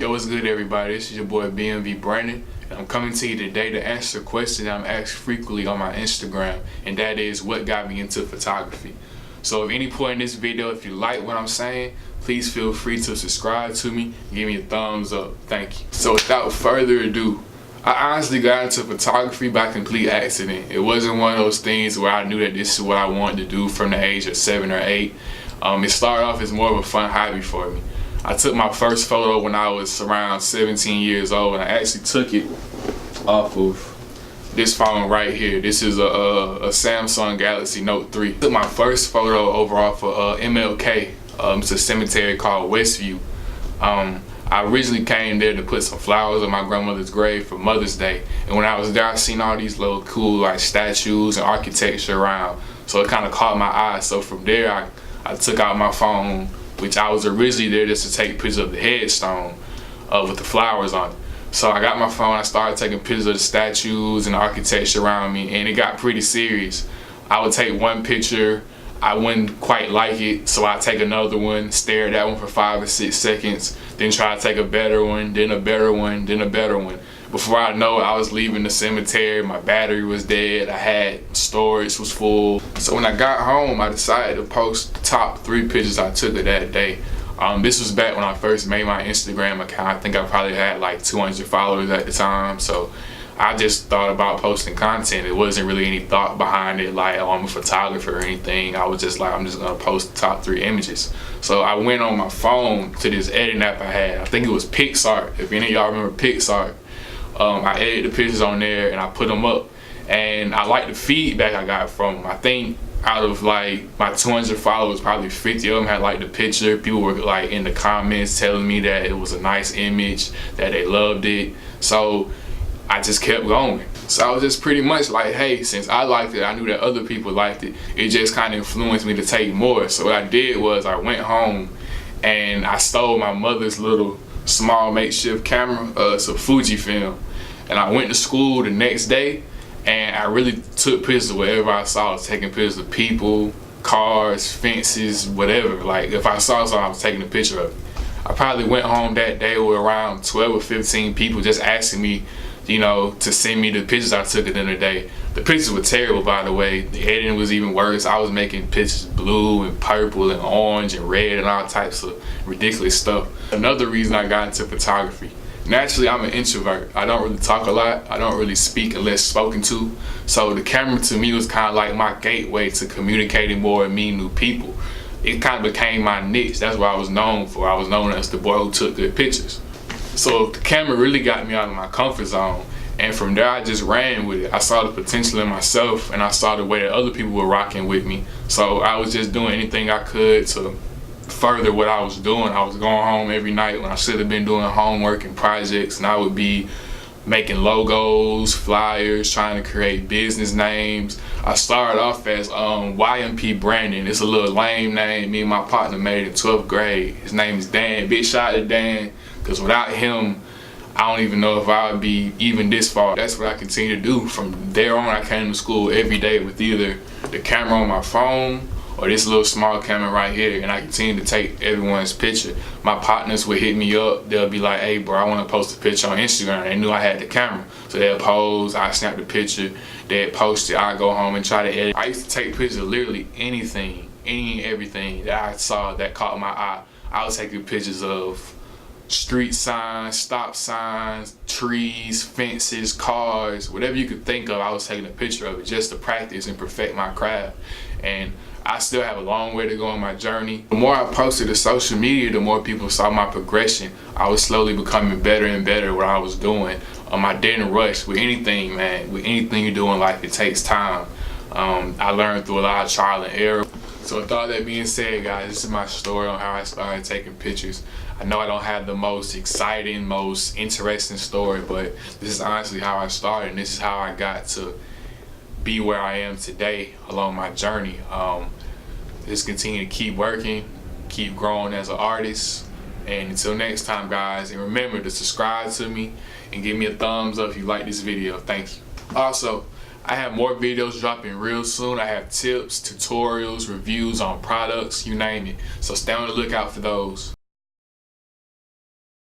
Yo, what's good, everybody? This is your boy bmv.brandon, and I'm coming to you today to answer a question that I'm asked frequently on my Instagram, and that is, what got me into photography? So at any point in this video, if you like what I'm saying, please feel free to subscribe to me and give me a thumbs up. Thank you. So without further ado, I honestly got into photography by complete accident. It wasn't one of those things where I knew that this is what I wanted to do from the age of 7 or 8. It started off as more of a fun hobby for me. I took my first photo when I was around 17 years old, and I actually took it off of this phone right here. This is a Samsung Galaxy Note 3. I took my first photo over off of MLK. It's a cemetery called Westview. I originally came there to put some flowers on my grandmother's grave for Mother's Day, and when I was there, I seen all these little cool like statues and architecture around, so it kind of caught my eye. So from there, I took out my phone, which I was originally there just to take pictures of the headstone with the flowers on it. So I got my phone, I started taking pictures of the statues and the architecture around me, and it got pretty serious. I would take one picture, I wouldn't quite like it, so I'd take another one, stare at that one for 5 or 6 seconds, then try to take a better one, then a better one, then a better one. Before I know it, I was leaving the cemetery, my battery was dead, I had storage was full. So when I got home, I decided to post the top 3 pictures I took of that day. This was back when I first made my Instagram account. I think I probably had like 200 followers at the time. So I just thought about posting content. It wasn't really any thought behind it like, oh, I'm a photographer or anything. I was just like, I'm just gonna post the top 3 images. So I went on my phone to this editing app I had. I think it was PixArt. If any of y'all remember PixArt. I edited the pictures on there and I put them up, and I like the feedback I got from them. I think out of like my 200 followers, probably 50 of them had liked the picture. People were like in the comments telling me that it was a nice image, that they loved it. So I just kept going. So I was just pretty much like, hey, since I liked it, I knew that other people liked it. It just kind of influenced me to take more. So what I did was I went home and I stole my mother's little small makeshift camera, some Fuji film, and I went to school the next day, and I really took pictures of whatever I saw. I was taking pictures of people, cars, fences, whatever. Like if I saw something, I was taking a picture of it. I probably went home that day with around 12 or 15 people just asking me, you know, to send me the pictures I took at the end of the day. The pictures were terrible, by the way. The editing was even worse. I was making pictures blue and purple and orange and red and all types of ridiculous stuff. Another reason I got into photography. Naturally, I'm an introvert. I don't really talk a lot. I don't really speak unless spoken to. So the camera to me was kind of like my gateway to communicating more and meeting new people. It kind of became my niche. That's what I was known for. I was known as the boy who took good pictures. So the camera really got me out of my comfort zone, and from there I just ran with it. I saw the potential in myself, and I saw the way that other people were rocking with me. So I was just doing anything I could to further what I was doing. I was going home every night when I should have been doing homework and projects, and I would be making logos, flyers, trying to create business names. I started off as bmv.brandon. It's a little lame name. Me and my partner made it in 12th grade. His name is Dan. Big shout out to Dan, because without him, I don't even know if I would be even this far. That's what I continue to do. From there on, I came to school every day with either the camera on my phone or this little small camera right here, and I continue to take everyone's picture. My partners would hit me up. They'll be like, hey bro, I want to post a picture on Instagram. They knew I had the camera, so they'll pose, I snap the picture, they'd post it, I go home and try to edit. I used to take pictures of literally anything, any and everything that I saw that caught my eye. I was taking pictures of street signs, stop signs, trees, fences, cars, whatever you could think of. I was taking a picture of it just to practice and perfect my craft. And I still have a long way to go on my journey. The more I posted to social media, the more people saw my progression. I was slowly becoming better and better at what I was doing. I didn't rush with anything, man. With anything you do in life, it takes time. I learned through a lot of trial and error. So with all that being said, guys, this is my story on how I started taking pictures. I know I don't have the most exciting, most interesting story, but this is honestly how I started, and this is how I got to be where I am today along my journey. Just continue to keep working, keep growing as an artist, and until next time, guys, and remember to subscribe to me and give me a thumbs up if you like this video. Thank you. Also, I have more videos dropping real soon. I have tips, tutorials, reviews on products, you name it. So stay on the lookout for those.